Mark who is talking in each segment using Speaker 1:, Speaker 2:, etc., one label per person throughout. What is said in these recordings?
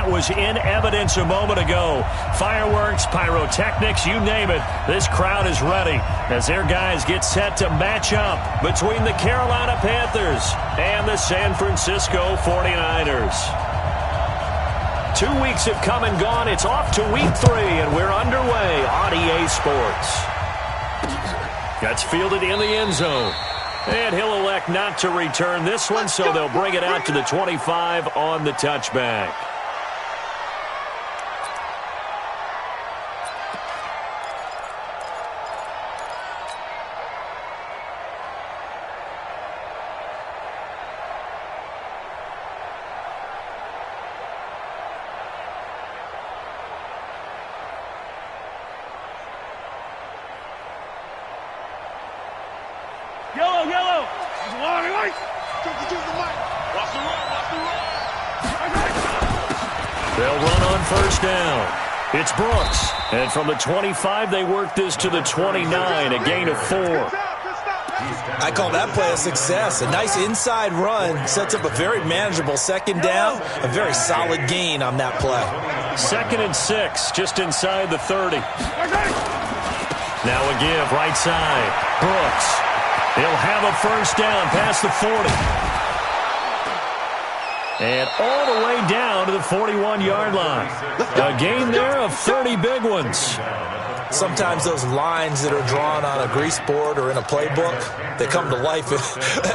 Speaker 1: that was in evidence a moment ago. Fireworks, pyrotechnics, you name it. This crowd is ready as their guys get set to match up between the Carolina Panthers and the San Francisco 49ers. 2 weeks have come and gone. It's off to week 3, and we're underway on EA Sports. That's fielded in the end zone. And he'll elect not to return this one, so they'll bring it out to the 25 on the touchback.
Speaker 2: Yellow!
Speaker 1: They'll run on first down. It's Brooks. And from the 25, they work this to the 29, a gain of 4.
Speaker 3: I call that play a success. A nice inside run sets up a very manageable second down, a very solid gain on that play.
Speaker 1: 2nd and 6, just inside the 30. Now a give, right side. Brooks. He'll have a first down past the 40. And all the way down to the 41-yard line. A gain there of 30 big ones.
Speaker 3: Sometimes those lines that are drawn on a grease board or in a playbook, they come to life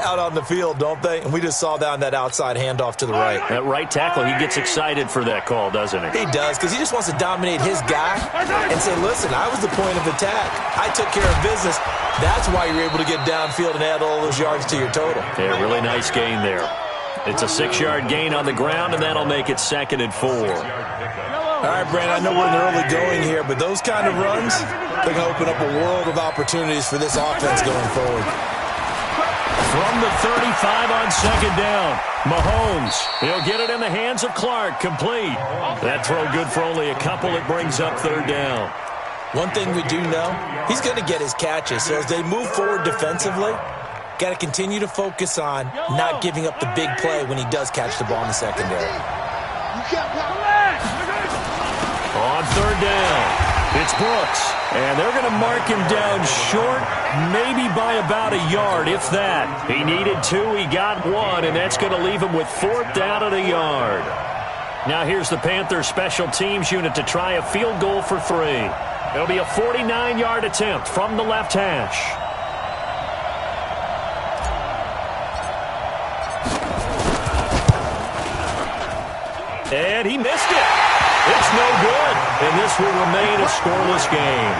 Speaker 3: out on the field, don't they? And we just saw that on that outside handoff to the right.
Speaker 1: That right tackle, he gets excited for that call, doesn't he?
Speaker 3: He does, because he just wants to dominate his guy and say, listen, I was the point of attack. I took care of business. That's why you're able to get downfield and add all those yards to your total.
Speaker 1: Yeah, really nice gain there. It's a 6-yard gain on the ground, and that'll make it 2nd and 4.
Speaker 3: All right, Brandon, I know we're in the early going here, but those kind of runs, they're going to open up a world of opportunities for this offense going forward.
Speaker 1: From the 35 on 2nd down, Mahomes. He'll get it in the hands of Clark, complete. That throw good for only a couple. It brings up 3rd down.
Speaker 3: One thing we do know, he's going to get his catches. So as they move forward defensively, got to continue to focus on not giving up the big play when he does catch the ball in the secondary.
Speaker 1: On 3rd down, it's Brooks. And they're going to mark him down short, maybe by about a yard, if that. He needed 2, he got 1, and that's going to leave him with 4th down and a yard. Now here's the Panthers special teams unit to try a field goal for 3. It'll be a 49-yard attempt from the left hash. And he missed it. It's no good. And this will remain a scoreless game.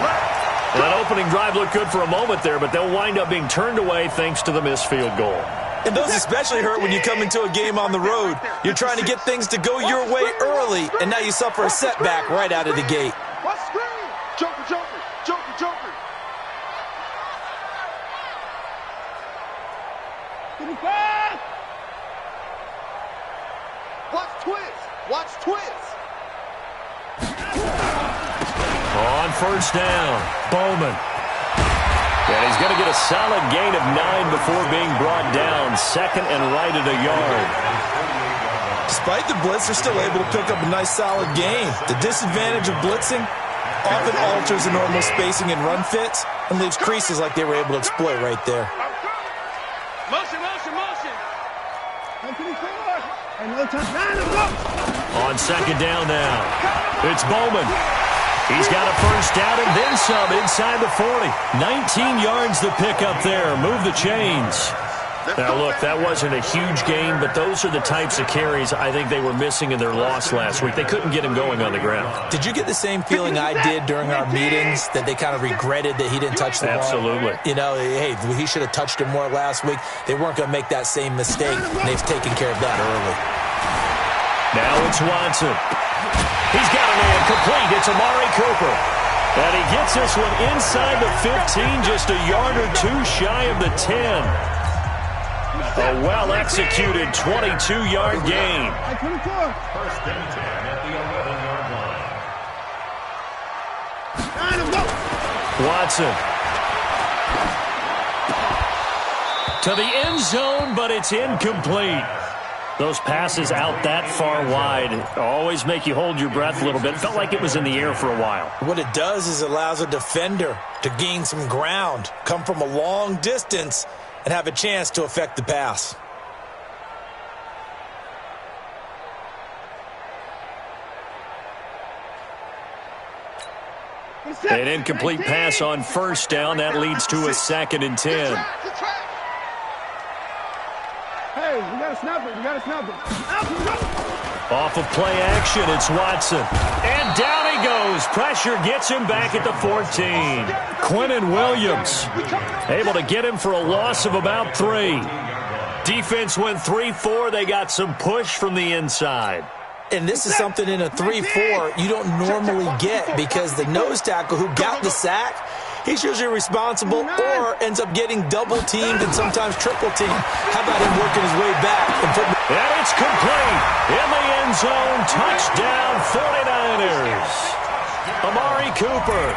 Speaker 1: That opening drive looked good for a moment there, but they'll wind up being turned away thanks to the missed field goal.
Speaker 3: And those especially hurt when you come into a game on the road. You're trying to get things to go your way early, and now you suffer a setback right out of the gate.
Speaker 2: Joker. Watch twist.
Speaker 1: On first down, Bowman. And he's going to get a solid gain of 9 before being brought down. 2nd and right at a yard.
Speaker 3: Despite the blitz, they're still able to pick up a nice solid gain. The disadvantage of blitzing often alters the normal spacing and run fits and leaves creases like they were able to exploit right there.
Speaker 2: Motion.
Speaker 1: On 2nd down now, it's Bowman. He's got a first down and then some inside the 40. 19 yards to pick up there. Move the chains. Now, look, that wasn't a huge gain, but those are the types of carries I think they were missing in their loss last week. They couldn't get him going on the ground.
Speaker 3: Did you get the same feeling I did during our meetings, that they kind of regretted that he didn't touch the ball?
Speaker 1: Absolutely.
Speaker 3: You know, hey, he should have touched it more last week. They weren't going to make that same mistake, and they've taken care of that early.
Speaker 1: Now it's Watson. He's got a man complete. It's Amari Cooper. And he gets this one inside the 15, just a yard or 2 shy of the 10. A well-executed 22-yard gain.
Speaker 2: First and 10 at the 11-yard line.
Speaker 1: Watson. To the end zone, but it's incomplete. Those passes out that far wide always make you hold your breath a little bit. Felt like it was in the air for a while.
Speaker 3: What it does is it allows a defender to gain some ground, come from a long distance, and have a chance to affect the pass.
Speaker 1: An incomplete pass on first down. That leads to a 2nd and 10.
Speaker 2: Hey, you gotta snap it. You gotta snap it.
Speaker 1: Off of play action, it's Watson. And down he goes. Pressure gets him back at the 14. Quinnen Williams able to get him for a loss of about 3. Defense went 3-4. They got some push from the inside.
Speaker 3: And this is something in a 3-4 you don't normally get because the nose tackle who got the sack, he's usually responsible or ends up getting double-teamed and sometimes triple-teamed. How about him working his way back and putting...
Speaker 1: And it's complete. In the end zone, touchdown 49ers. Amari Cooper,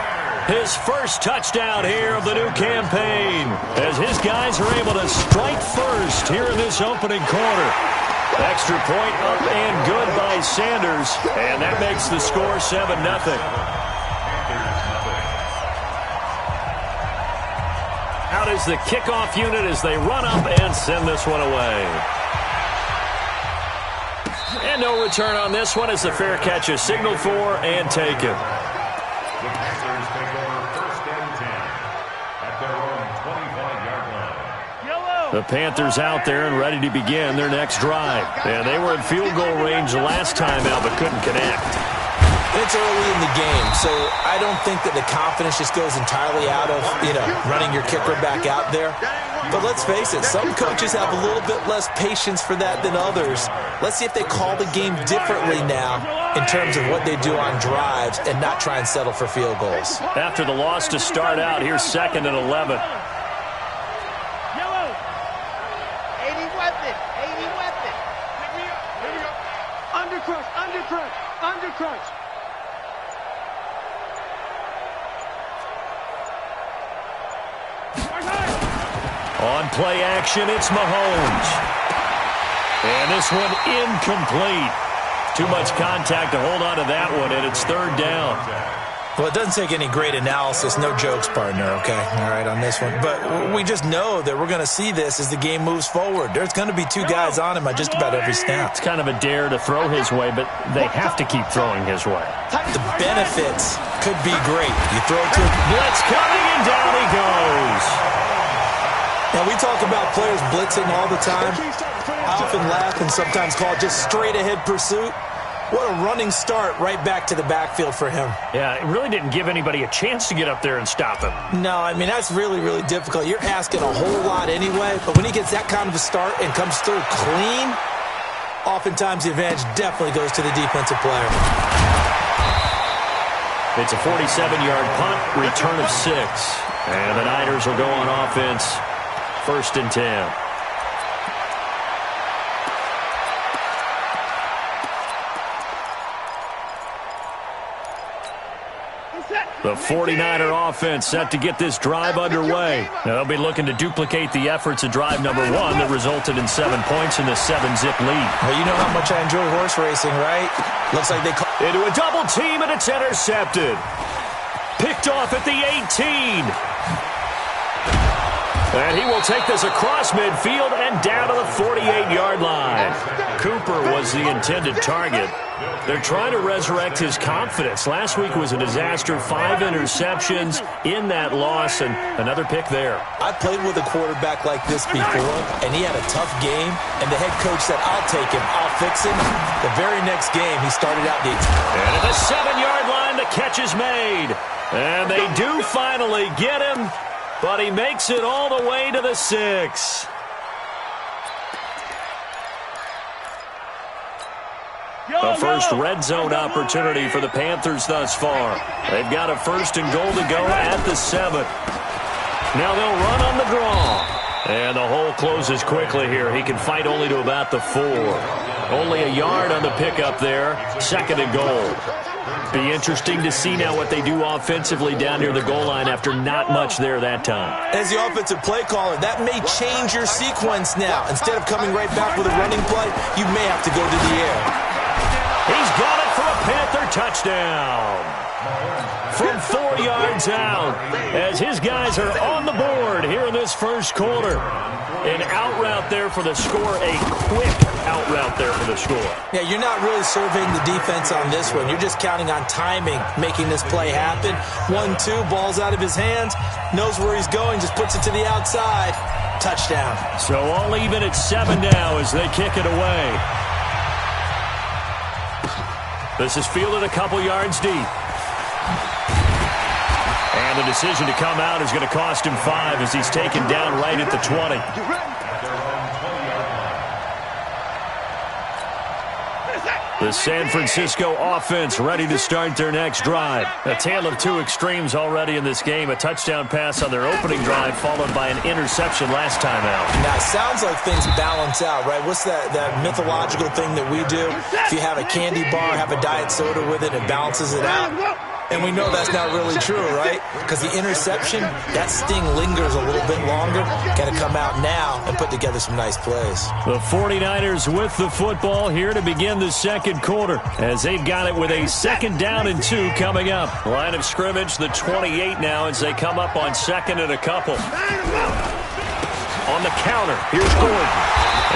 Speaker 1: his first touchdown here of the new campaign as his guys are able to strike first here in this opening quarter. Extra point up and good by Sanders, and that makes the score 7-0. Out is the kickoff unit as they run up and send this one away. And no return on this one as the fair catch is signaled for and taken. The Panthers out there and ready to begin their next drive. And they were in field goal range the last time out but couldn't connect.
Speaker 3: It's early in the game, so I don't think that the confidence just goes entirely out of, running your kicker back out there. But let's face it, some coaches have a little bit less patience for that than others. Let's see if they call the game differently now in terms of what they do on drives and not try and settle for field goals.
Speaker 1: After the loss to start out, here's 2nd and 11.
Speaker 2: Undercrunch.
Speaker 1: On play action, it's Mahomes. And this one incomplete. Too much contact to hold on to that one, and it's 3rd down.
Speaker 3: Well, it doesn't take any great analysis. No jokes, partner, okay? All right, on this one. But we just know that we're going to see this as the game moves forward. There's going to be 2 guys on him at just about every snap.
Speaker 1: It's kind of a dare to throw his way, but they have to keep throwing his way.
Speaker 3: The benefits could be great. You throw it to...
Speaker 1: Blitz coming, and down he goes.
Speaker 3: Now, we talk about players blitzing all the time. I often laugh and sometimes call it just straight-ahead pursuit. What a running start right back to the backfield for him.
Speaker 1: Yeah, it really didn't give anybody a chance to get up there and stop him.
Speaker 3: No, I mean, that's really, really difficult. You're asking a whole lot anyway, but when he gets that kind of a start and comes through clean, oftentimes the advantage definitely goes to the defensive player.
Speaker 1: It's a 47-yard punt, return of 6. And the Niners will go on offense, 1st and 10. The 49er offense set to get this drive underway. Now, they'll be looking to duplicate the efforts of drive number 1 that resulted in 7 points in the 7-zip lead.
Speaker 3: Well, you know how much I enjoy horse racing, right? Looks like they call...
Speaker 1: Into a double team, and it's intercepted. Picked off at the 18. And he will take this across midfield and down to the 48-yard line. Cooper was the intended target. They're trying to resurrect his confidence. Last week was a disaster. 5 interceptions in that loss, and another pick there.
Speaker 3: I played with a quarterback like this before, and he had a tough game, and the head coach said, I'll take him, I'll fix him. The very next game, he started out the...
Speaker 1: And at the 7-yard line, the catch is made. And they do finally get him, but he makes it all the way to the 6. The first red zone opportunity for the Panthers thus far. They've got a 1st and goal to go at the 7. Now they'll run on the draw. And the hole closes quickly here. He can fight only to about the 4. Only a yard on the pickup there. 2nd and goal. Be interesting to see now what they do offensively down near the goal line after not much there that time.
Speaker 3: As the offensive play caller, that may change your sequence now. Instead of coming right back with a running play, you may have to go to the air.
Speaker 1: He's got it for a Panther touchdown. From 4 yards out, as his guys are on the board here in this first quarter. An out route there for the score, a quick out route there for the score.
Speaker 3: Yeah, you're not really surveying the defense on this one. You're just counting on timing, making this play happen. 1-2, ball's out of his hands, knows where he's going, just puts it to the outside. Touchdown.
Speaker 1: So all even at 7 now as they kick it away. This is fielded a couple yards deep. And the decision to come out is going to cost him 5 as he's taken down right at the 20. The San Francisco offense ready to start their next drive. A tale of two extremes already in this game. A touchdown pass on their opening drive followed by an interception last time out.
Speaker 3: Now, it sounds like things balance out, right? What's that mythological thing that we do? If you have a candy bar, have a diet soda with it, it balances it out. And we know that's not really true, right? Because the interception, that sting lingers a little bit longer. Got to come out now and put together some nice plays.
Speaker 1: The 49ers with the football here to begin the second quarter as they've got it with a 2nd down and 2 coming up. Line of scrimmage, the 28 now as they come up on 2nd and a couple. On the counter, here's Gordon.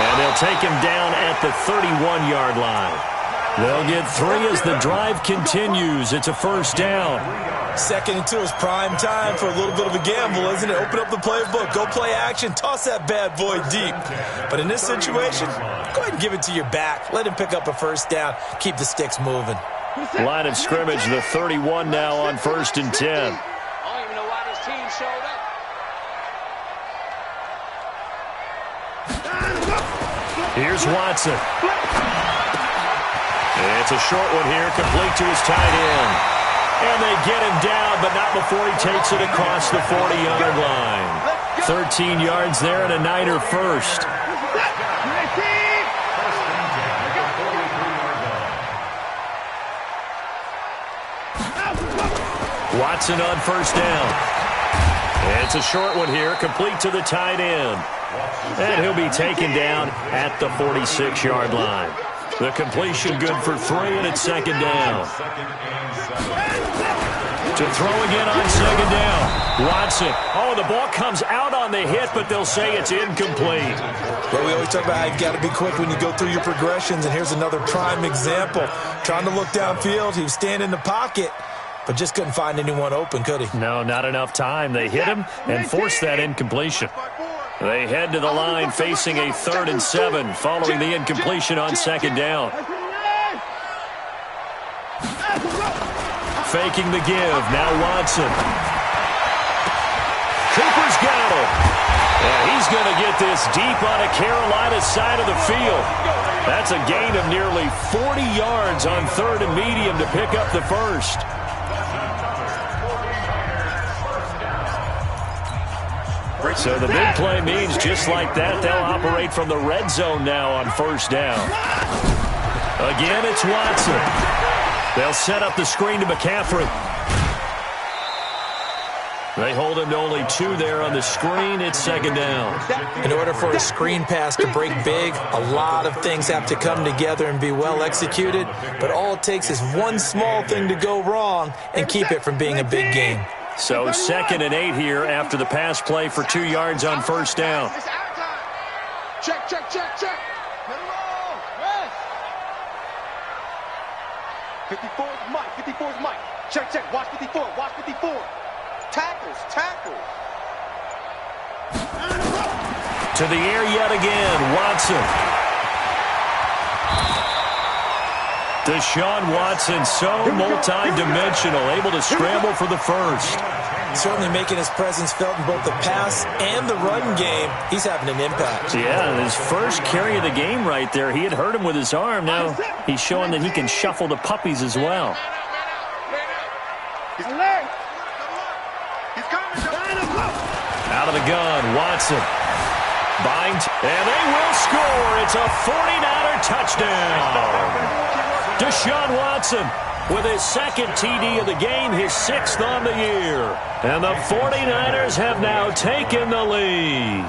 Speaker 1: And they'll take him down at the 31-yard line. They'll get 3 as the drive continues. It's a 1st down.
Speaker 3: 2nd and 2 is prime time for a little bit of a gamble, isn't it? Open up the playbook, go play action, toss that bad boy deep. But in this situation, go ahead and give it to your back. Let him pick up a 1st down. Keep the sticks moving.
Speaker 1: Line of scrimmage, the 31 now on 1st and 10.
Speaker 4: I don't even know why this team showed up.
Speaker 1: Here's Watson. It's a short one here, complete to his tight end. And they get him down, but not before he takes it across the 40-yard line. 13 yards there and a Niner first. Watson on 1st down. It's a short one here, complete to the tight end. And he'll be taken down at the 46-yard line. The completion good for 3, and it's 2nd down. To throw again on 2nd down. Watson. Oh, the ball comes out on the hit, but they'll say it's incomplete.
Speaker 3: Well, we always talk about how you've got to be quick when you go through your progressions, and here's another prime example. Trying to look downfield, he was standing in the pocket, but just couldn't find anyone open, could he?
Speaker 1: No, not enough time. They hit him and forced that incompletion. They head to the line facing a 3rd and 7 following the incompletion on 2nd down. Faking the give. Now Watson. Cooper's got it. And he's going to get this deep on a Carolina side of the field. That's a gain of nearly 40 yards on 3rd and medium to pick up the 1st. So the big play means just like that, they'll operate from the red zone now on 1st down. Again, it's Watson. They'll set up the screen to McCaffrey. They hold him to only 2 there on the screen. It's 2nd down.
Speaker 3: In order for a screen pass to break big, a lot of things have to come together and be well executed. But all it takes is one small thing to go wrong and keep it from being a big game.
Speaker 1: So 2nd and 8 here after the pass play for 2 yards on 1st down.
Speaker 4: Check, check, check, check. 54 is Mike. 54 is Mike. Check, check. Watch 54. Watch 54. Tackles, tackles.
Speaker 1: To the air yet again, Watson. Deshaun Watson, so multi-dimensional, able to scramble for the 1st.
Speaker 3: Certainly making his presence felt in both the pass and the run game. He's having an impact.
Speaker 1: Yeah, his first carry of the game right there. He had hurt him with his arm. Now he's showing that he can shuffle the puppies as well. Out of the gun, Watson. Binds, and they will score. It's a 49er touchdown. Deshaun Watson with his second TD of the game, his 6th on the year. And the 49ers have now taken the lead.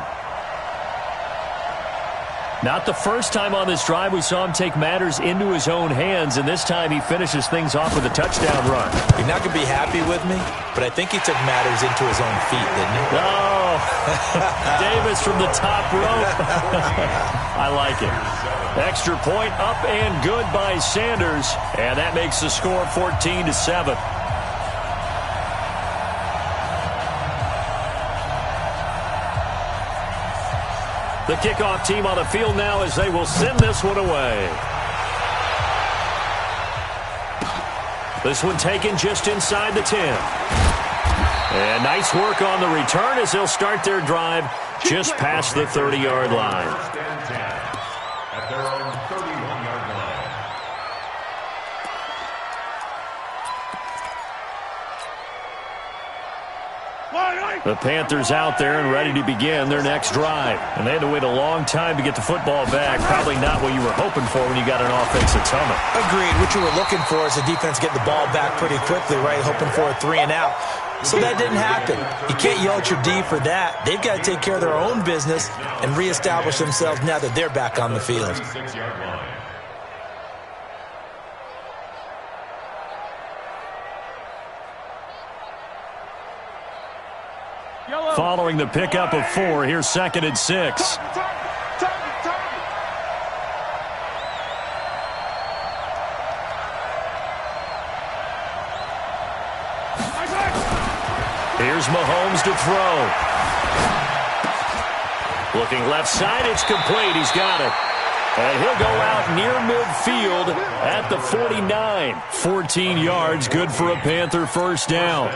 Speaker 1: Not the first time on this drive we saw him take matters into his own hands, and this time he finishes things off with a touchdown run.
Speaker 3: You're not going to be happy with me, but I think he took matters into his own feet, didn't he?
Speaker 1: Oh, Davis from the top rope. I like it. Extra point up and good by Sanders, and that makes the score 14-7. The kickoff team on the field now as they will send this one away. This one taken just inside the 10. And nice work on the return as they'll start their drive just past the 30-yard line.
Speaker 5: At their own 31-yard line.
Speaker 1: The Panthers out there and ready to begin their next drive. And they had to wait a long time to get the football back. Probably not what you were hoping for when you got an offense at Summit.
Speaker 3: Agreed. What you were looking for is the defense get the ball back pretty quickly, right? Hoping for a 3-and-out. So that didn't happen. You can't yell at your D for that. They've got to take care of their own business and reestablish themselves now that they're back on the field.
Speaker 1: Following the pickup of 4, here's 2nd and 6. Here's Mahomes to throw. Looking left side, it's complete. He's got it. And he'll go out near midfield at the 49. 14 yards, good for a Panther first down.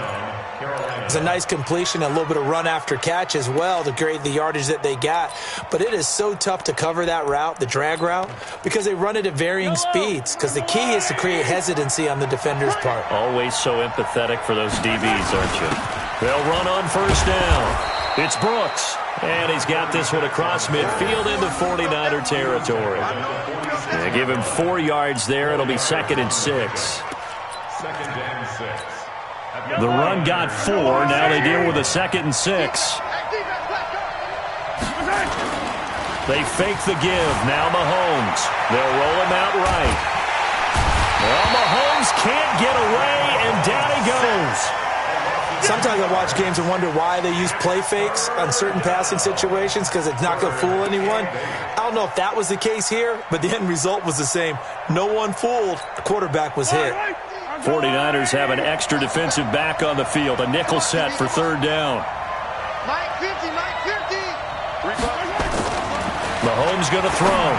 Speaker 3: It's a nice completion, a little bit of run after catch as well to create the yardage that they got. But it is so tough to cover that route, the drag route, because they run it at varying speeds. Because the key is to create hesitancy on the defender's part.
Speaker 1: Always so empathetic for those DBs, aren't you? They'll run on first down. It's Brooks. And he's got this one across midfield into 49er territory. They give him 4 yards there. It'll be 2nd and 6. The run got 4. Now they deal with a 2nd and 6. They fake the give. Now Mahomes. They'll roll him out right. Well, Mahomes can't get away, and down he goes.
Speaker 3: Sometimes I watch games and wonder why they use play fakes on certain passing situations, because it's not going to fool anyone. I don't know if that was the case here, but the end result was the same. No one fooled. The quarterback was hit.
Speaker 1: 49ers have an extra defensive back on the field. A nickel set for 3rd down.
Speaker 4: Mike 50, Mike 50.
Speaker 1: Mahomes going to throw.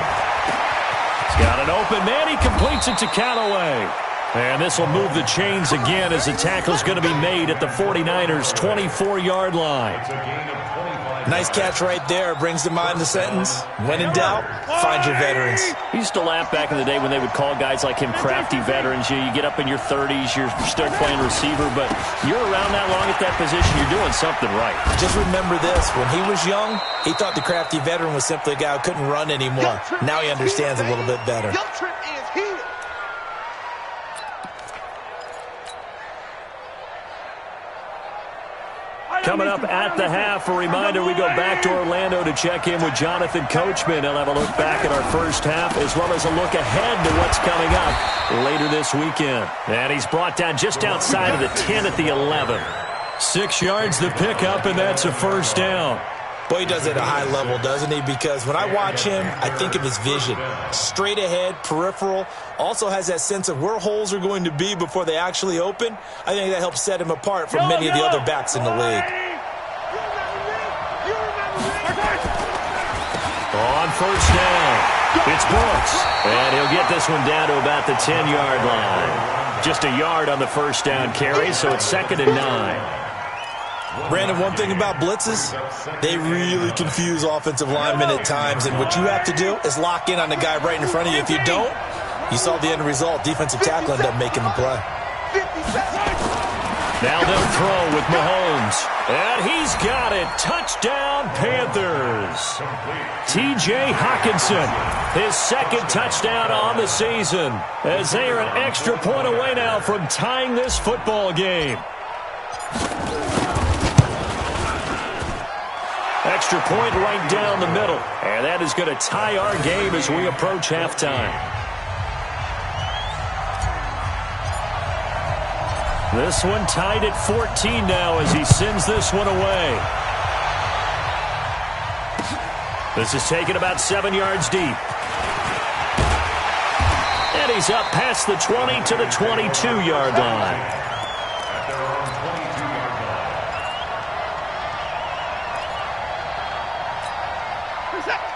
Speaker 1: He's got an open man. He completes it to Callaway. And this will move the chains again as the tackle's going to be made at the 49ers' 24-yard line.
Speaker 3: Nice catch right there. Brings to mind the sentence, when in doubt, find your veterans.
Speaker 1: We used to laugh back in the day when they would call guys like him crafty veterans. You get up in your 30s, you're still playing receiver, but you're around that long at that position, you're doing something right.
Speaker 3: Just remember this. When he was young, he thought the crafty veteran was simply a guy who couldn't run anymore. Now he understands a little bit better.
Speaker 4: Your trip is here.
Speaker 1: Coming up at the half, a reminder, we go back to Orlando to check in with Jonathan Coachman. He'll have a look back at our first half as well as a look ahead to what's coming up later this weekend. And he's brought down just outside of the 10 at the 11. 6 yards the pickup, and that's a first down.
Speaker 3: Boy, he does it at a high level, doesn't he? Because when I watch him, I think of his vision. Straight ahead, peripheral. Also has that sense of where holes are going to be before they actually open. I think that helps set him apart from many of the other backs in the league.
Speaker 1: On first down, it's Brooks. And he'll get this one down to about the 10-yard line. Just a yard on the first down carry, so it's 2nd and 9.
Speaker 3: Brandon, one thing about blitzes, they really confuse offensive linemen at times, and what you have to do is lock in on the guy right in front of you. If you don't, you saw the end result. Defensive tackle ended up making the play.
Speaker 1: Now they'll throw with Mahomes. And he's got it. Touchdown, Panthers. T.J. Hockenson, his second touchdown on the season, as they are an extra point away now from tying this football game. Extra point right down the middle. And that is going to tie our game as we approach halftime. This one tied at 14 now as he sends this one away. This is taken about 7 yards deep. And he's up past the 20 to the 22-yard line.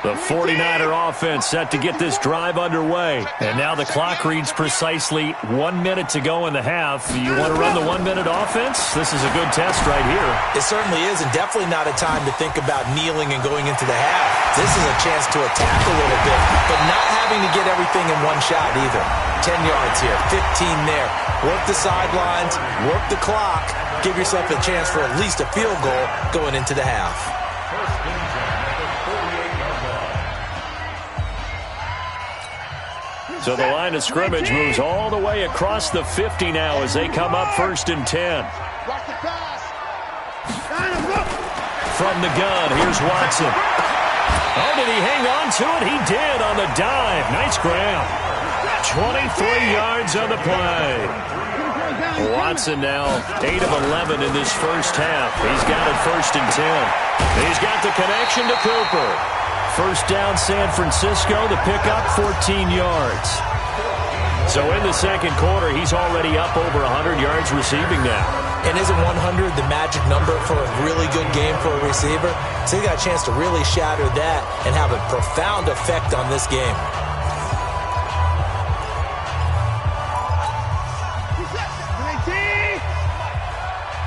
Speaker 1: The 49er offense set to get this drive underway. And now the clock reads precisely 1 minute to go in the half. You want to run the 1 minute offense? This is a good test right here.
Speaker 3: It certainly is, and definitely not a time to think about kneeling and going into the half. This is a chance to attack a little bit, but not having to get everything in one shot either. 10 yards here, 15 there. Work the sidelines, work the clock. Give yourself a chance for at least a field goal going into the half.
Speaker 1: So the line of scrimmage moves all the way across the 50 now as they come up 1st and 10. From the gun, here's Watson. Oh, did he hang on to it? He did on the dive. Nice grab. 23 yards on the play. Watson now 8 of 11 in this first half. He's got it 1st and 10. He's got the connection to Cooper. First down, San Francisco. The pickup, 14 yards. So in the second quarter, he's already up over 100 yards receiving now.
Speaker 3: And isn't 100 the magic number for a really good game for a receiver? So he got a chance to really shatter that and have a profound effect on this game.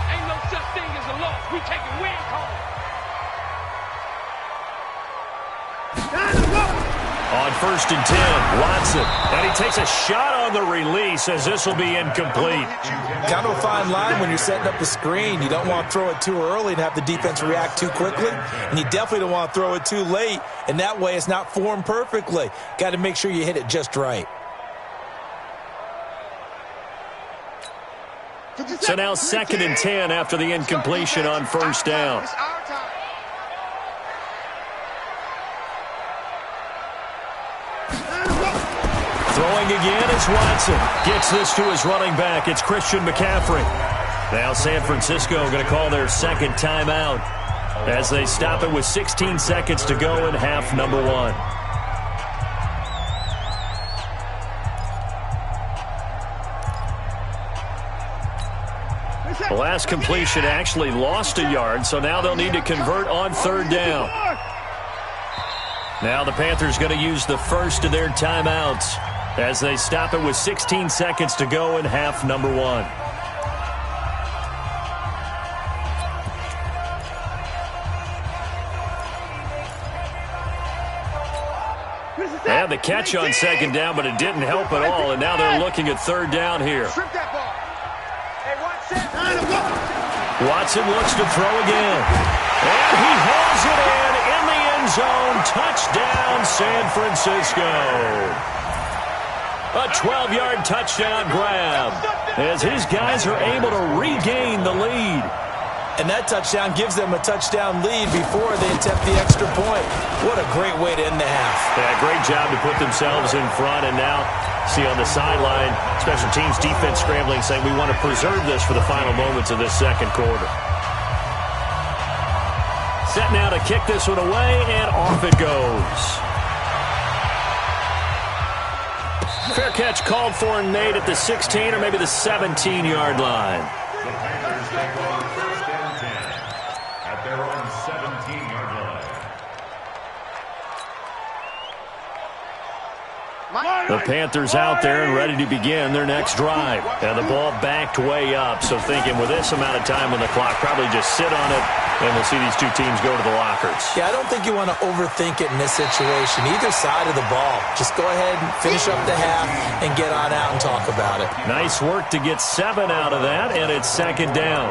Speaker 2: Ain't no such thing as a loss. We taking win home.
Speaker 1: On 1st and 10, Watson. And he takes a shot on the release as this will be incomplete.
Speaker 3: Kind of a fine line when you're setting up the screen. You don't want to throw it too early and have the defense react too quickly. And you definitely don't want to throw it too late. And that way it's not formed perfectly. Got to make sure you hit it just right.
Speaker 1: So now 2nd and 10 after the incompletion on 1st down. Throwing again is Watson. Gets this to his running back. It's Christian McCaffrey. Now San Francisco going to call their second timeout as they stop it with 16 seconds to go in half number 1. The last completion actually lost a yard, so now they'll need to convert on 3rd down. Now the Panthers going to use the first of their timeouts as they stop it with 16 seconds to go in half number 1. And the catch on 2nd down, but it didn't help at all, and now they're looking at 3rd down here. Watson looks to throw again. And he hauls it in the end zone. Touchdown, San Francisco. A 12-yard touchdown grab as his guys are able to regain the lead.
Speaker 3: And that touchdown gives them a touchdown lead before they attempt the extra point. What a great way to end the half.
Speaker 1: Yeah, great job to put themselves in front. And now, see on the sideline, special teams defense scrambling, saying we want to preserve this for the final moments of this second quarter. Set now to kick this one away, and off it goes. Fair catch called for and made at the 16 or maybe the 17-yard line.
Speaker 5: The Panthers take over 1st and 10 at their own 17-yard line.
Speaker 1: The Panthers out there and ready to begin their next drive. And the ball backed way up. So thinking with this amount of time on the clock, probably just sit on it, and we'll see these two teams go to the lockers.
Speaker 3: Yeah, I don't think you want to overthink it in this situation. Either side of the ball. Just go ahead and finish up the half and get on out and talk about it.
Speaker 1: Nice work to get 7 out of that, and it's second down.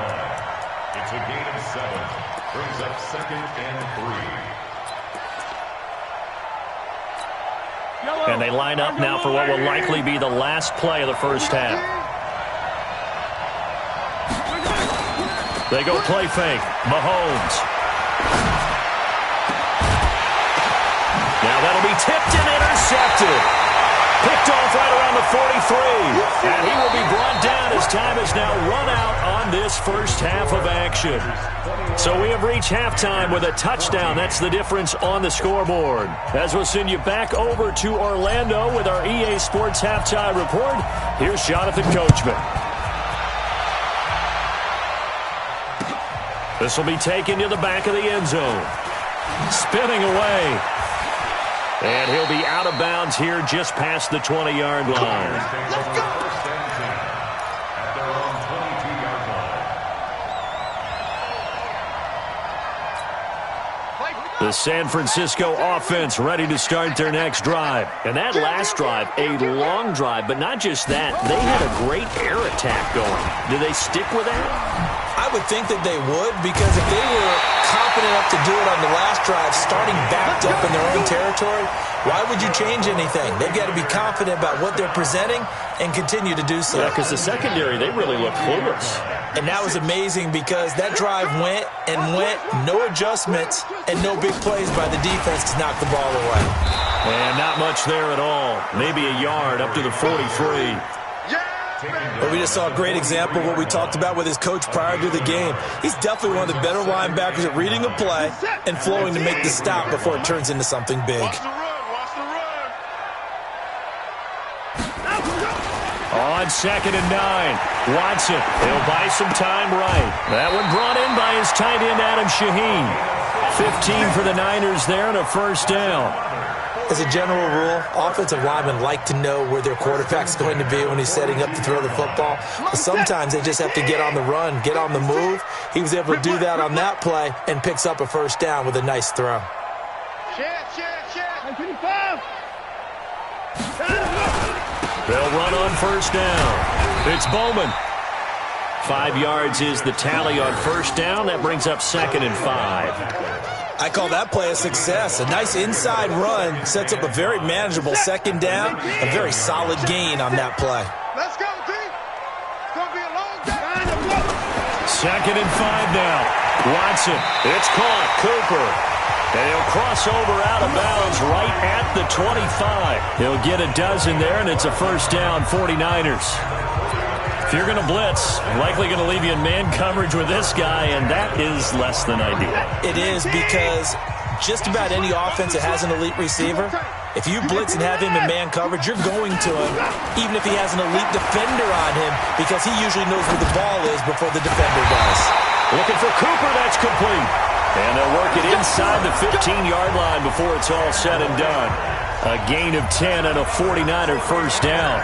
Speaker 5: It's a gain of 7. Brings up 2nd and 3.
Speaker 1: And they line up now for what will likely be the last play of the first half. They go play fake. Mahomes. Now that'll be tipped and intercepted. Picked off right around the 43. And he will be brought down as time has now run out on this first half of action. So we have reached halftime with a touchdown. That's the difference on the scoreboard. As we'll send you back over to Orlando with our EA Sports Halftime Report, here's Jonathan Coachman. This will be taken to the back of the end zone. Spinning away. And he'll be out of bounds here just past the 20-yard line.
Speaker 5: Let's go. At their own 22-yard line.
Speaker 1: The San Francisco offense ready to start their next drive. And that last drive, a long drive, but not just that. They had a great air attack going. Do they stick with that?
Speaker 3: I would think that they would, because if they were confident enough to do it on the last drive, starting backed up in their own territory, why would you change anything? They've got to be confident about what they're presenting and continue to do so.
Speaker 1: Yeah, because the secondary, they really look clueless.
Speaker 3: And that was amazing because that drive went and went, no adjustments, and no big plays by the defense to knock the ball away.
Speaker 1: And not much there at all. Maybe a yard up to the 43.
Speaker 3: But we just saw a great example of what we talked about with his coach prior to the game. He's definitely one of the better linebackers at reading a play and flowing to make the stop before it turns into something big.
Speaker 1: On 2nd and 9, Watson. He'll buy some time right. That one brought in by his tight end, Adam Shaheen. 15 for the Niners there and a first down.
Speaker 3: As a general rule, offensive linemen like to know where their quarterback's going to be when he's setting up to throw the football. But sometimes they just have to get on the run, get on the move. He was able to do that on that play and picks up a first down with a nice throw.
Speaker 1: They'll run on first down. It's Bowman. 5 yards is the tally on first down. That brings up 2nd and 5.
Speaker 3: I call that play a success. A nice inside run sets up a very manageable second down, a very solid gain on that play.
Speaker 2: Let's go, D. It's going to be a long time.
Speaker 1: 2nd and 5 now. Watson. It's caught. Cooper. And he'll cross over out of bounds right at the 25. He'll get a dozen there, and it's a first down, 49ers. If you're going to blitz, likely going to leave you in man coverage with this guy, and that is less than ideal.
Speaker 3: It is, because just about any offense that has an elite receiver, if you blitz and have him in man coverage, you're going to him, even if he has an elite defender on him, because he usually knows where the ball is before the defender does.
Speaker 1: Looking for Cooper, that's complete. And they'll work it inside the 15-yard line before it's all said and done. A gain of 10 and a 49er first down.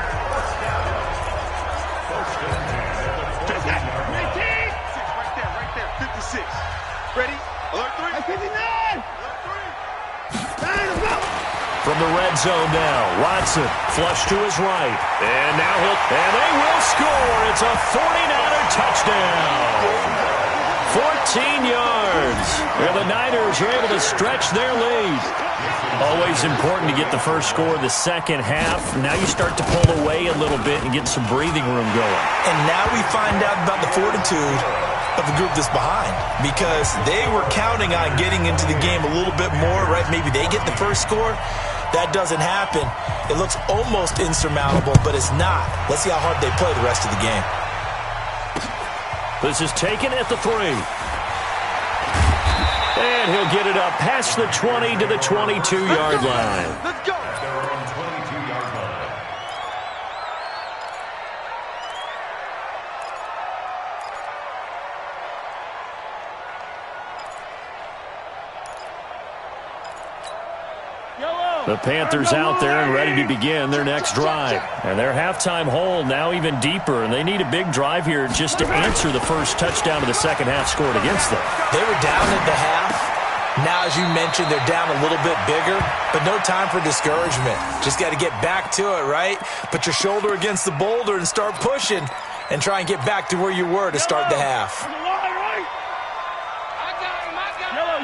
Speaker 2: Ready? Alert 3. 59.
Speaker 1: From the red zone now, Watson flush to his right. And now and they will score. It's a 49er touchdown. 14 yards. And the Niners are able to stretch their lead. Always important to get the first score of the second half. Now you start to pull away a little bit and get some breathing room going.
Speaker 3: And now we find out about the fortitude of the group that's behind, because they were counting on getting into the game a little bit more, right? Maybe they get the first score. That doesn't happen. It looks almost insurmountable, but it's not. Let's see how hard they play the rest of the game.
Speaker 1: This is taken at the 3. And he'll get it up past the 20 to the 22-yard line.
Speaker 2: Let's go.
Speaker 5: At their own 22-yard line.
Speaker 2: Yellow.
Speaker 1: The Panthers out there and ready to begin their next drive. And their halftime hole now even deeper, and they need a big drive here just to answer the first touchdown of the second half scored against them.
Speaker 3: They were down at the half. Now, as you mentioned, they're down a little bit bigger, but no time for discouragement. Just got to get back to it, right? Put your shoulder against the boulder and start pushing and try and get back to where you were to start the half.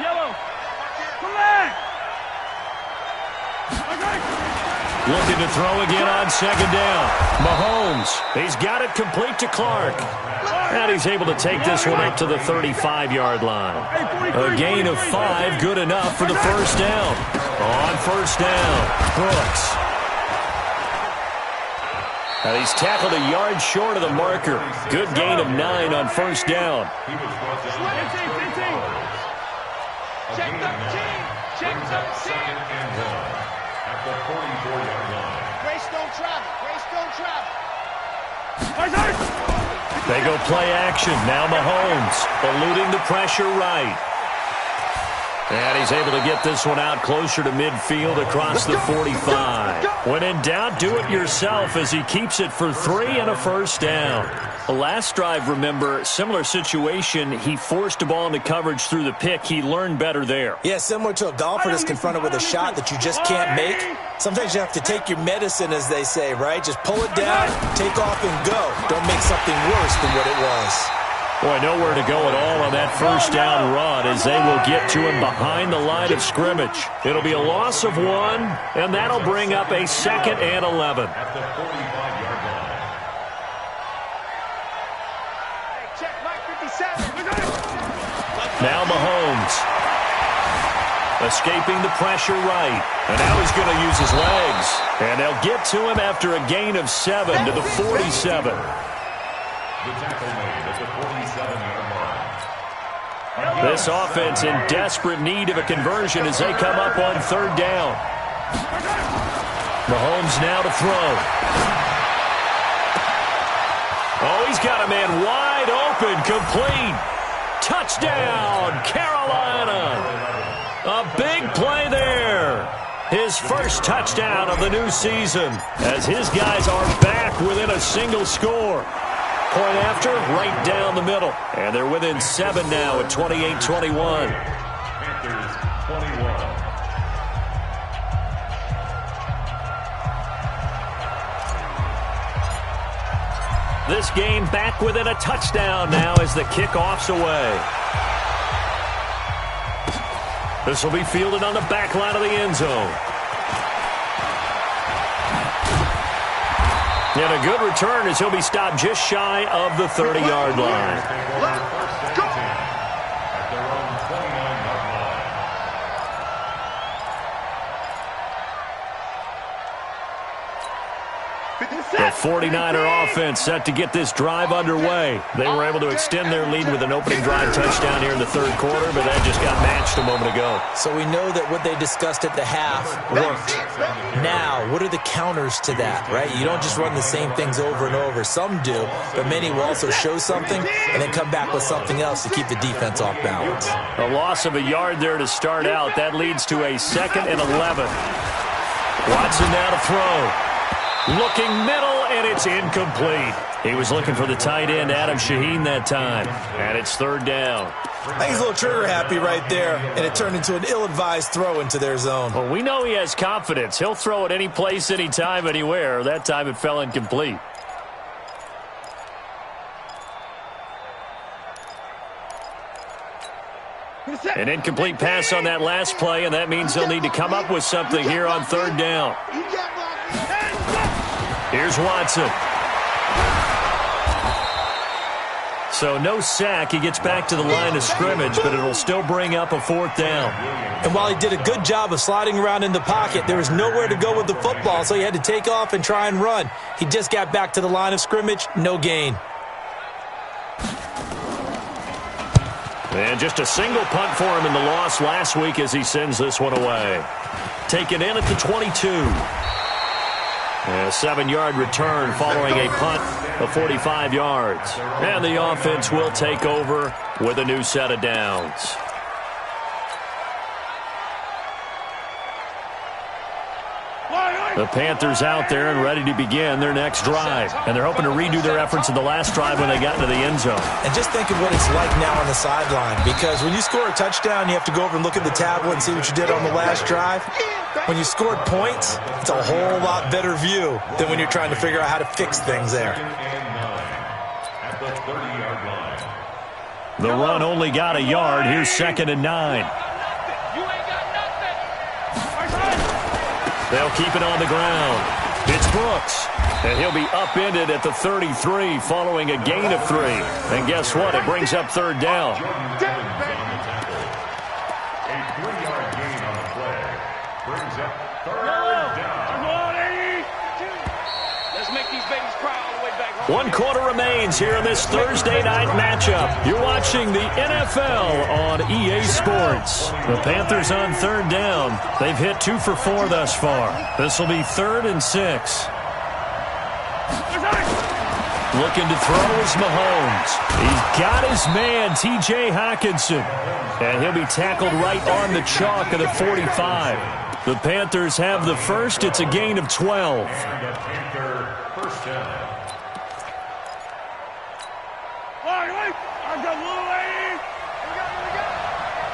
Speaker 2: Yellow. Come back.
Speaker 1: Looking to throw again on second down. Mahomes, he's got it complete to Clark. And he's able to take this one up to the 35-yard line. A gain of 5, good enough for the first down. On first down, Brooks. And he's tackled a yard short of the marker. Good gain of 9 on first down.
Speaker 2: Check 13.
Speaker 5: At the 44-yard line.
Speaker 4: Grace don't travel.
Speaker 1: They go play action. Now Mahomes eluding the pressure right. And he's able to get this one out closer to midfield across the 45. When in doubt, do it yourself as he keeps it for 3 and a first down. The last drive, remember, similar situation. He forced a ball into coverage through the pick. He learned better there.
Speaker 3: Yeah, similar to a golfer that's confronted with a shot that you just can't make. Sometimes you have to take your medicine, as they say, right? Just pull it down, take off, and go. Don't make something worse than what it was.
Speaker 1: Boy, nowhere to go at all on that first down run as they will get to him behind the line of scrimmage. It'll be a loss of 1, and that'll bring up a 2nd and 11.
Speaker 5: At the 45-yard line.
Speaker 4: Check Mike 57.
Speaker 1: Now Mahomes. Escaping the pressure right. And now he's going to use his legs. And they'll get to him after a gain of 7 to the 47.
Speaker 5: The tackle made at the 47-yard line.
Speaker 1: This offense in desperate need of a conversion as they come up on third down. Mahomes now to throw. Oh, he's got a man wide open, complete. Touchdown, Carolina. A big play there. His first touchdown of the new season as his guys are back within a single score. Point after, right down the middle. And they're within 7 now at 28-21.
Speaker 5: Panthers 21.
Speaker 1: This game back within a touchdown now as the kickoff's away. This will be fielded on the back line of the end zone. And a good return as he'll be stopped just shy of the 30-yard line.
Speaker 5: At their own 29-yard line.
Speaker 1: The 49er offense set to get this drive underway. They were able to extend their lead with an opening drive touchdown here in the third quarter, but that just got matched a moment ago.
Speaker 3: So we know that what they discussed at the half worked. Now, what are the counters to that, right? You don't just run the same things over and over. Some do, but many will also show something and then come back with something else to keep the defense off balance.
Speaker 1: A loss of a yard there to start out. That leads to a 2nd and 11. Watson now to throw. Looking middle, and it's incomplete. He was looking for the tight end, Adam Shaheen, that time. And it's third down.
Speaker 3: I think he's a little trigger happy right there, and it turned into an ill-advised throw into their zone.
Speaker 1: Well, we know he has confidence. He'll throw it any place, anytime, anywhere. That time it fell incomplete. An incomplete pass on that last play, and that means they'll need to come up with something here on third down. Here's Watson. So no sack. He gets back to the line of scrimmage, but it'll still bring up a 4th down.
Speaker 3: And while he did a good job of sliding around in the pocket, there was nowhere to go with the football, so he had to take off and try and run. He just got back to the line of scrimmage, no gain.
Speaker 1: And just a single punt for him in the loss last week as he sends this one away. Taken in at the 22. A 7-yard return following a punt of 45 yards. And the offense will take over with a new set of downs. The Panthers out there and ready to begin their next drive. And they're hoping to redo their efforts in the last drive when they got into the end zone.
Speaker 3: And just think of what it's like now on the sideline. Because when you score a touchdown, you have to go over and look at the tablet and see what you did on the last drive. When you scored points, it's a whole lot better view than when you're trying to figure out how to fix things there.
Speaker 5: At the 30-yard line.
Speaker 1: The run only got a yard. Here's 2nd and 9. They'll keep it on the ground. It's Brooks. And he'll be upended at the 33 following a gain of 3. And guess what? It brings up 3rd down.
Speaker 5: A 3-yard gain on the play brings up 3rd down.
Speaker 4: Let's make these babies cry all the way back home.
Speaker 1: 1 quarter remains here in this Thursday night matchup. You're watching the NFL on EA Sports. The Panthers on 3rd down. They've hit 2 for 4 thus far. This will be 3rd and 6. Looking to throw is Mahomes. He's got his man, T.J. Hockenson. And he'll be tackled right on the chalk of the 45. The Panthers have the first. It's a gain of 12.
Speaker 5: And a Panther first down.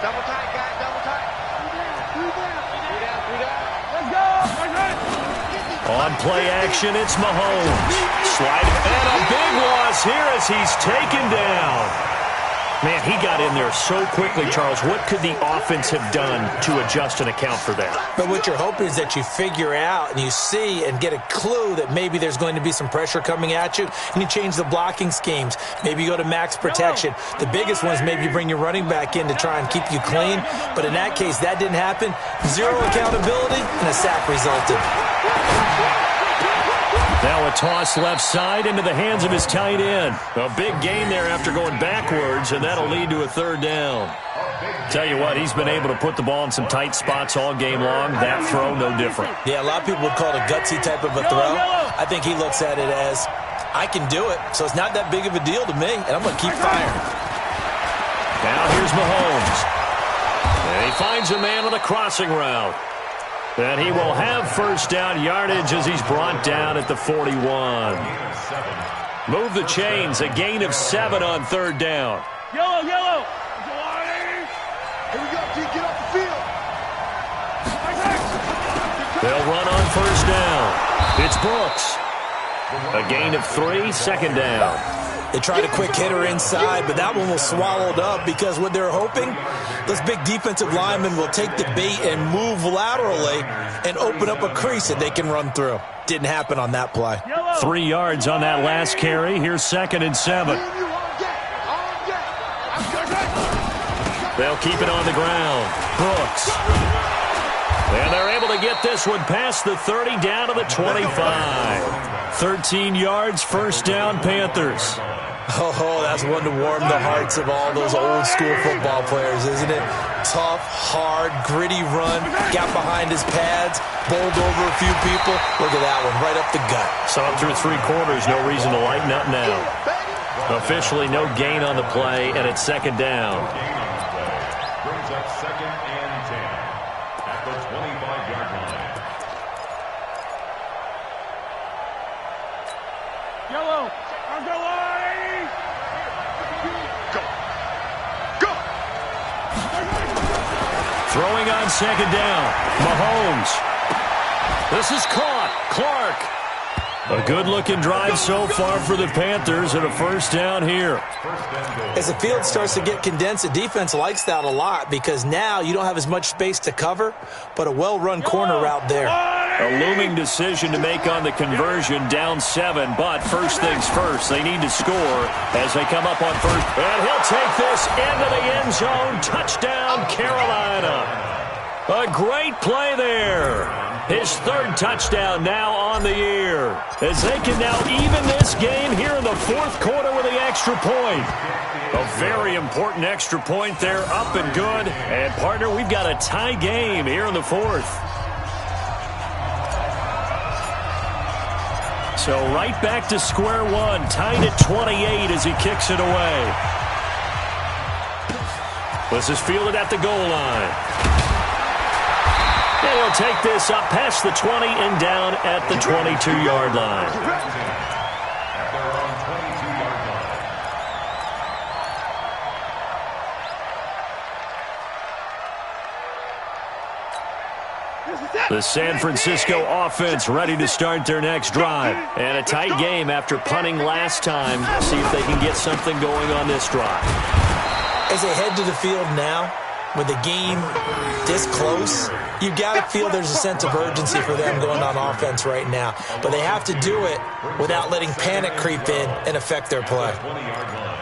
Speaker 4: Double tight, guys, double tight. Three down. Let's go.
Speaker 1: On play action, it's Mahomes. Slide, and a big loss here as he's taken down. Man, he got in there so quickly, Charles. What could the offense have done to adjust and account for that?
Speaker 3: But what you're hoping is that you figure out and you see and get a clue that maybe there's going to be some pressure coming at you, and you change the blocking schemes. Maybe you go to max protection. The biggest one is maybe you bring your running back in to try and keep you clean. But in that case, that didn't happen. 0 accountability, and a sack resulted.
Speaker 1: Now a toss left side into the hands of his tight end. A big gain there after going backwards, and that'll lead to a 3rd down. Tell you what, he's been able to put the ball in some tight spots all game long. That throw, no different.
Speaker 3: Yeah, a lot of people would call it a gutsy type of a throw. I think he looks at it as, I can do it, so it's not that big of a deal to me, and I'm going to keep firing.
Speaker 1: Now here's Mahomes. And he finds a man on the crossing route. And he will have first down yardage as he's brought down at the 41. Move the chains, a gain of 7 on 3rd down.
Speaker 2: Yellow.
Speaker 4: Here we go, G. Get off the field.
Speaker 1: They'll run on first down. It's Brooks. A gain of 3, 2nd down.
Speaker 3: They tried a quick hitter inside, but that one was swallowed up because what they're hoping, those big defensive linemen will take the bait and move laterally and open up a crease that they can run through. Didn't happen on that play.
Speaker 1: 3 yards on that last carry. Here's 2nd and 7. They'll keep it on the ground. Brooks. And they're able to get this one past the 30 down to the 25. 13 yards, first down, Panthers.
Speaker 3: Oh, that's one to warm the hearts of all those old school football players, isn't it? Tough, hard, gritty run, got behind his pads, bowled over a few people. Look at that one, right up the gut.
Speaker 1: Saw it through 3 quarters, no reason to lighten up now. Officially no gain on the play, and it's 2nd down.
Speaker 5: Brings up 2nd and 10 at the 25-yard line.
Speaker 2: Yellow.
Speaker 1: Throwing on 2nd down. Mahomes. This is caught. Clark. A good-looking drive so far for the Panthers and a first down here.
Speaker 3: As the field starts to get condensed, the defense likes that a lot because now you don't have as much space to cover, but a well-run corner route there.
Speaker 1: A looming decision to make on the conversion, down 7, but first things first, they need to score as they come up on first. And he'll take this into the end zone. Touchdown, Carolina. A great play there. His 3rd touchdown now on the year, as they can now even this game here in the 4th quarter with the extra point. A very important extra point there, up and good. And, partner, we've got a tie game here in the 4th. So right back to square one, tied at 28 as he kicks it away. This is fielded at the goal line. And he'll take this up past the 20 and down at the 22-yard line.
Speaker 5: At their own 22-yard line.
Speaker 1: The San Francisco offense ready to start their next drive. And a tight game after punting last time. See if they can get something going on this drive.
Speaker 3: As they head to the field now, with the game this close, you got to feel there's a sense of urgency for them going on offense right now. But they have to do it without letting panic creep in and affect their play.
Speaker 5: 20-yard line.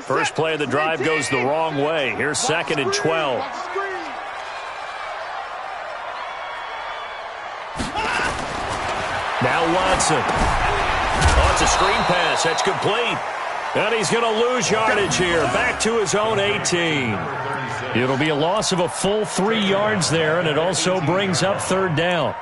Speaker 1: First play of the drive goes the wrong way. Here's 2nd and 12. Now Watson. Oh, it's a screen pass. That's complete. And he's going to lose yardage here. Back to his own 18. It'll be a loss of a full 3 yards there, and it also brings up 3rd down.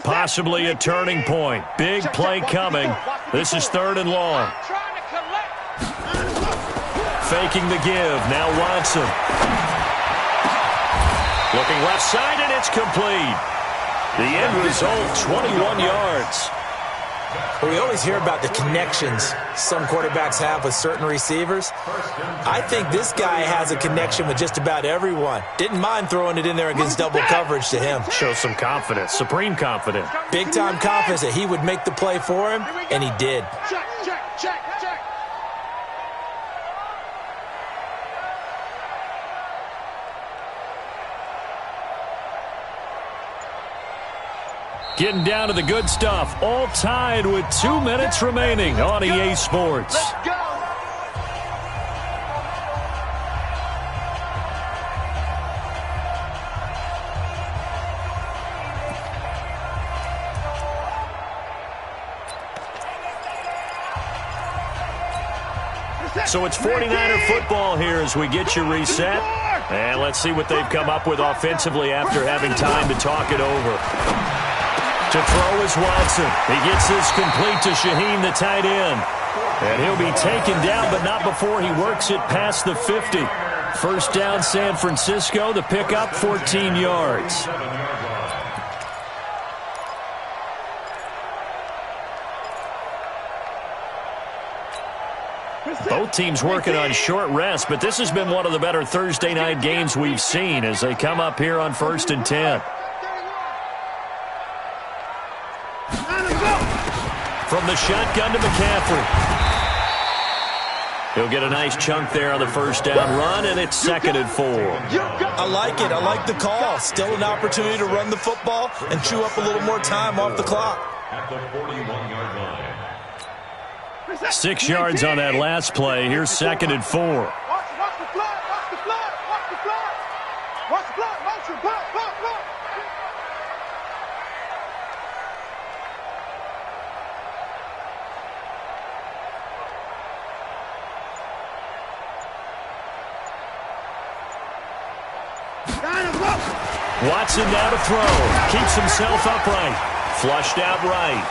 Speaker 1: Possibly a turning point. Big play coming. This is 3rd and long. Faking the give. Now Watson. Looking left side, and it's complete. The end result, 21 yards.
Speaker 3: We always hear about the connections some quarterbacks have with certain receivers. I think this guy has a connection with just about everyone. Didn't mind throwing it in there against double coverage to him.
Speaker 1: Shows some confidence, supreme confidence.
Speaker 3: Big-time confidence that he would make the play for him, and he did.
Speaker 2: Check, check, check, check.
Speaker 1: Getting down to the good stuff. All tied with 2 minutes remaining on EA Sports.
Speaker 2: Let's go.
Speaker 1: So it's 49er football here as we get you reset. And let's see what they've come up with offensively after having time to talk it over. To throw is Watson. He gets this complete to Shaheen, the tight end. And he'll be taken down, but not before he works it past the 50. First down, San Francisco. The pickup, 14 yards. Both teams working on short rest, but this has been one of the better Thursday night games we've seen as they come up here on 1st and 10. From the shotgun to McCaffrey. He'll get a nice chunk there on the first down run, and it's 2nd and 4.
Speaker 3: I like it. I like the call. Still an opportunity to run the football and chew up a little more time off the clock.
Speaker 5: At the 41-yard line.
Speaker 1: 6 yards on that last play. Here's 2nd and 4.
Speaker 2: Watch the blood, watch the blood, watch the blood. Watch the blood, watch the blood, blood, blood.
Speaker 1: Watson now to throw. Keeps himself upright. Flushed out right.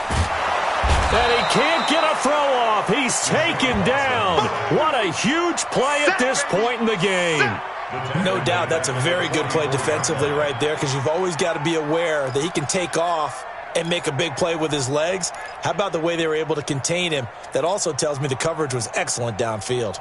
Speaker 1: And he can't get a throw off. He's taken down. What a huge play at this point in the game.
Speaker 3: No doubt that's a very good play defensively right there, because you've always got to be aware that he can take off and make a big play with his legs. How about the way they were able to contain him? That also tells me the coverage was excellent downfield.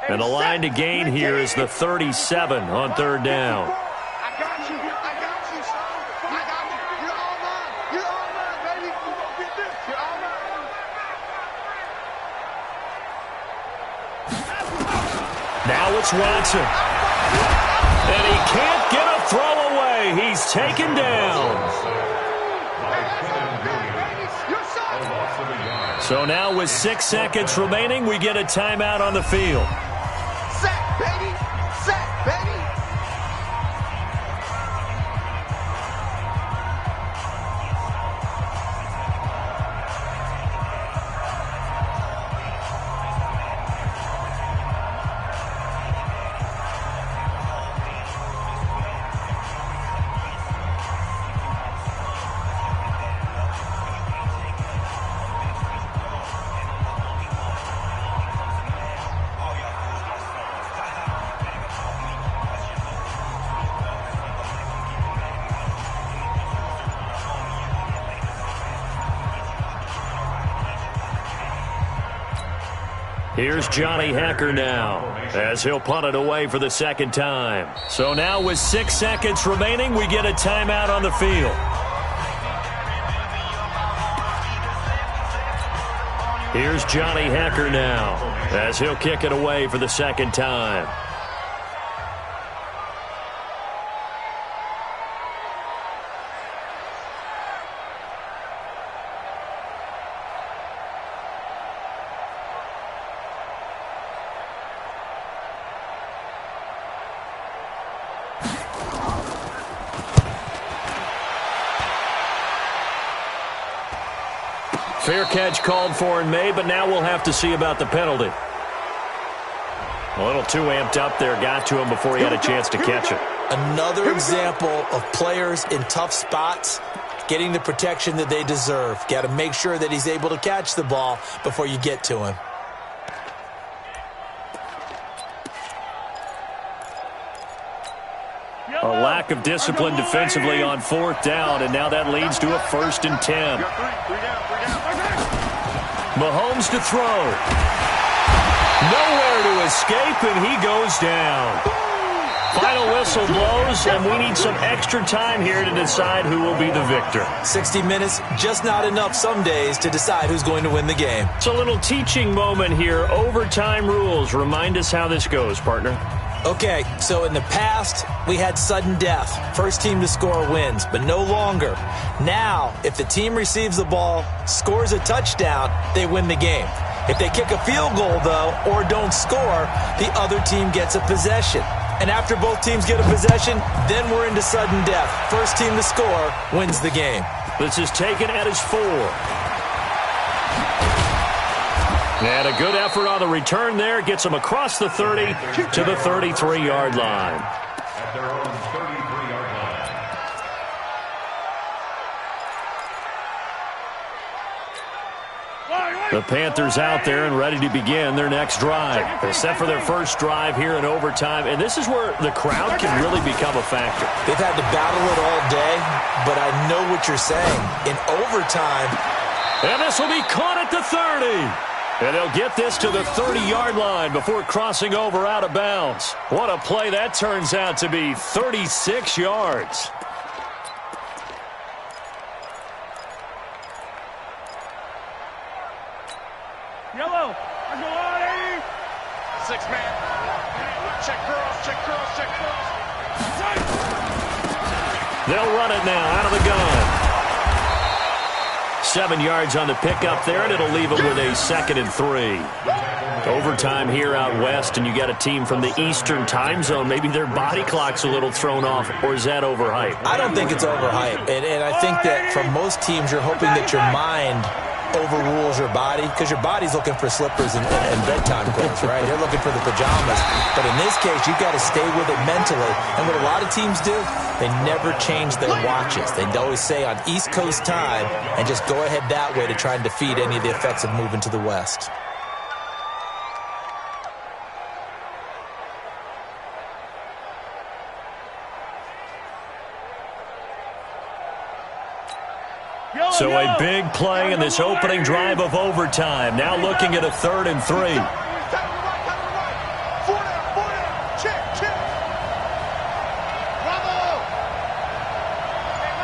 Speaker 1: And the line to gain here is the 37 on 3rd down.
Speaker 2: I got you, son. I got you. You're all mine. You're all mine, baby. You're gonna get this. You're all mine.
Speaker 1: Now it's Watson. And he can't get a throw away. He's taken down. So now with 6 seconds remaining, we get a timeout on the field.
Speaker 2: Sack, baby. Sack, baby.
Speaker 1: Here's Johnny Hecker now as he'll punt it away for the second time. So now with 6 seconds remaining, we get a timeout on the field. Here's Johnny Hecker now as he'll kick it away for the second time. Fair catch called for and made, but now we'll have to see about the penalty. A little too amped up there, got to him before he had a chance to catch it.
Speaker 3: Another example of players in tough spots getting the protection that they deserve. Got to make sure that he's able to catch the ball before you get to him.
Speaker 1: A lack of discipline defensively on 4th down, and now that leads to a 1st and 10. Mahomes to throw. Nowhere to escape, and he goes down. Final whistle blows, and we need some extra time here to decide who will be the victor.
Speaker 3: 60 minutes, just not enough some days to decide who's going to win the game.
Speaker 1: It's a little teaching moment here. Overtime rules. Remind us how this goes, partner.
Speaker 3: Okay, so in the past, we had sudden death. First team to score wins, but no longer. Now, if the team receives the ball, scores a touchdown, they win the game. If they kick a field goal, though, or don't score, the other team gets a possession. And after both teams get a possession, then we're into sudden death. First team to score wins the game.
Speaker 1: This is taken at his 4. And a good effort on the return there. Gets him across the 30 to the 33-yard line.
Speaker 5: At their own 33-yard line.
Speaker 1: The Panthers out there and ready to begin their next drive. They're set for their first drive here in overtime. And this is where the crowd can really become a factor.
Speaker 3: They've had to battle it all day, but I know what you're saying. In overtime.
Speaker 1: And this will be caught at the 30. And they'll get this to the 30-yard line before crossing over out of bounds. What a play that turns out to be, 36 yards.
Speaker 2: Yellow. Let's go on, 80. 6-man. Check girls, check girls, check girls.
Speaker 1: They'll run it now out of the gun. 7 yards on the pickup there, and it'll leave them with a 2nd and 3. Overtime here out west, and you got a team from the Eastern time zone. Maybe their body clock's a little thrown off, or is that overhyped?
Speaker 3: I don't think it's overhyped, and I think that for most teams, you're hoping that your mind overrules your body, because your body's looking for slippers and bedtime clothes, right? They're looking for the pajamas. But in this case, you've got to stay with it mentally. And what a lot of teams do, they never change their watches. They always say on East Coast time and just go ahead that way to try and defeat any of the effects of moving to the West.
Speaker 1: So a big play in this opening drive of overtime. Now looking at a 3rd and 3.
Speaker 2: 4 down. Check. Bravo. Hey,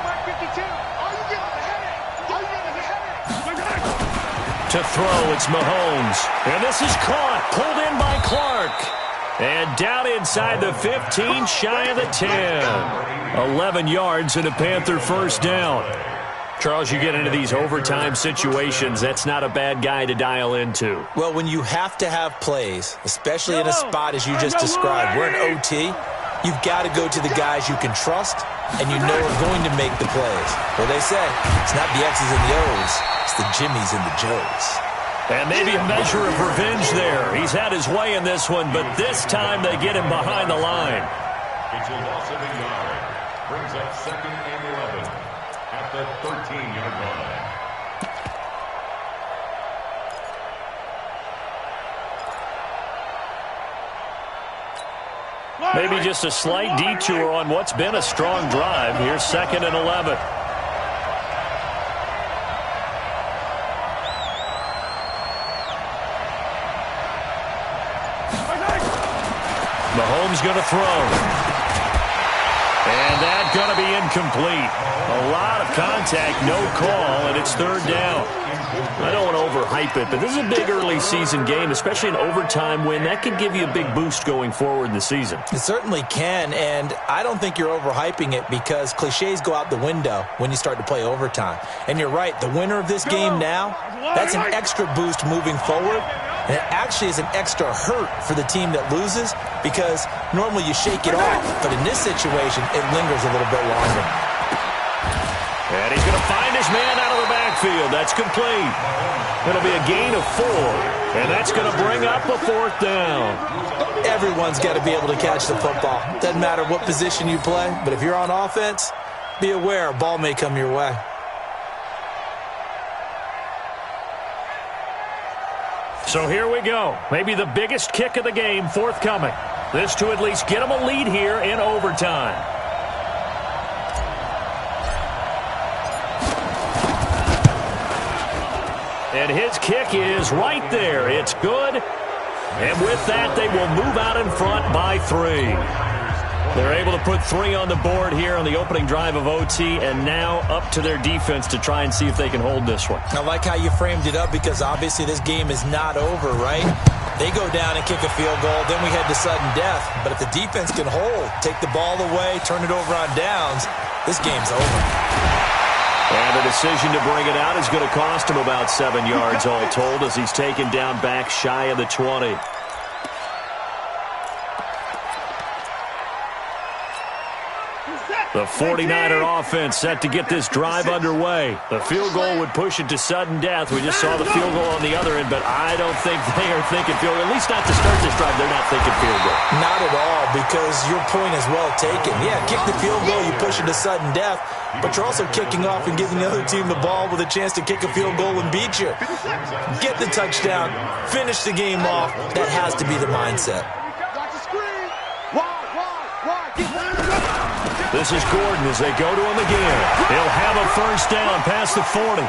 Speaker 2: Mike 52. Are you getting the headache?
Speaker 1: To throw, it's Mahomes. And this is caught, pulled in by Clark. And down inside the 15, shy of the 10. 11 yards and a Panther first down. Charles, you get into these overtime situations, that's not a bad guy to dial into.
Speaker 3: Well, when you have to have plays, especially in a spot as you just described, we're in OT, you've got to go to the guys you can trust and you know are going to make the plays. Well, they say it's not the X's and the O's, it's the Jimmys and the Joes.
Speaker 1: And maybe a measure of revenge there. He's had his way in this one, but this time they get him behind the line.
Speaker 5: It's a loss of a yard. Brings up 2nd and 11 at the 13-yard line.
Speaker 1: Maybe just a slight detour on what's been a strong drive. Here's 2nd and 11. Mahomes going to throw. And that's going to be incomplete. A lot of contact, no call, and it's third down. I don't want to overhype it, but this is a big early season game, especially an overtime win. That could give you a big boost going forward in the season.
Speaker 3: It certainly can, and I don't think you're overhyping it because cliches go out the window when you start to play overtime. And you're right, the winner of this game now, that's an extra boost moving forward. And it actually is an extra hurt for the team that loses because normally you shake it off. But in this situation, it lingers a little bit longer.
Speaker 1: And he's going to find his man out of the backfield. That's complete. It'll be a gain of 4. And that's going to bring up a fourth down.
Speaker 3: Everyone's got to be able to catch the football. Doesn't matter what position you play. But if you're on offense, be aware a ball may come your way.
Speaker 1: So here we go. Maybe the biggest kick of the game forthcoming. This to at least get them a lead here in overtime. And his kick is right there. It's good. And with that, they will move out in front by 3. They're able to put 3 on the board here on the opening drive of OT, and now up to their defense to try and see if they can hold this one.
Speaker 3: I like how you framed it up because obviously this game is not over, right? They go down and kick a field goal, then we head to sudden death. But if the defense can hold, take the ball away, turn it over on downs, this game's over.
Speaker 1: And the decision to bring it out is going to cost him about 7 yards all told as he's taken down back shy of the 20. The 49er offense set to get this drive underway. The field goal would push it to sudden death. We just saw the field goal on the other end, but I don't think they are thinking field goal. At least not to start this drive. They're not thinking field goal.
Speaker 3: Not at all, because your point is well taken. Yeah, kick the field goal, you push it to sudden death, but you're also kicking off and giving the other team the ball with a chance to kick a field goal and beat you. Get the touchdown, finish the game off. That has to be the mindset.
Speaker 1: This is Gordon as they go to him again. He'll have a first down past the 40.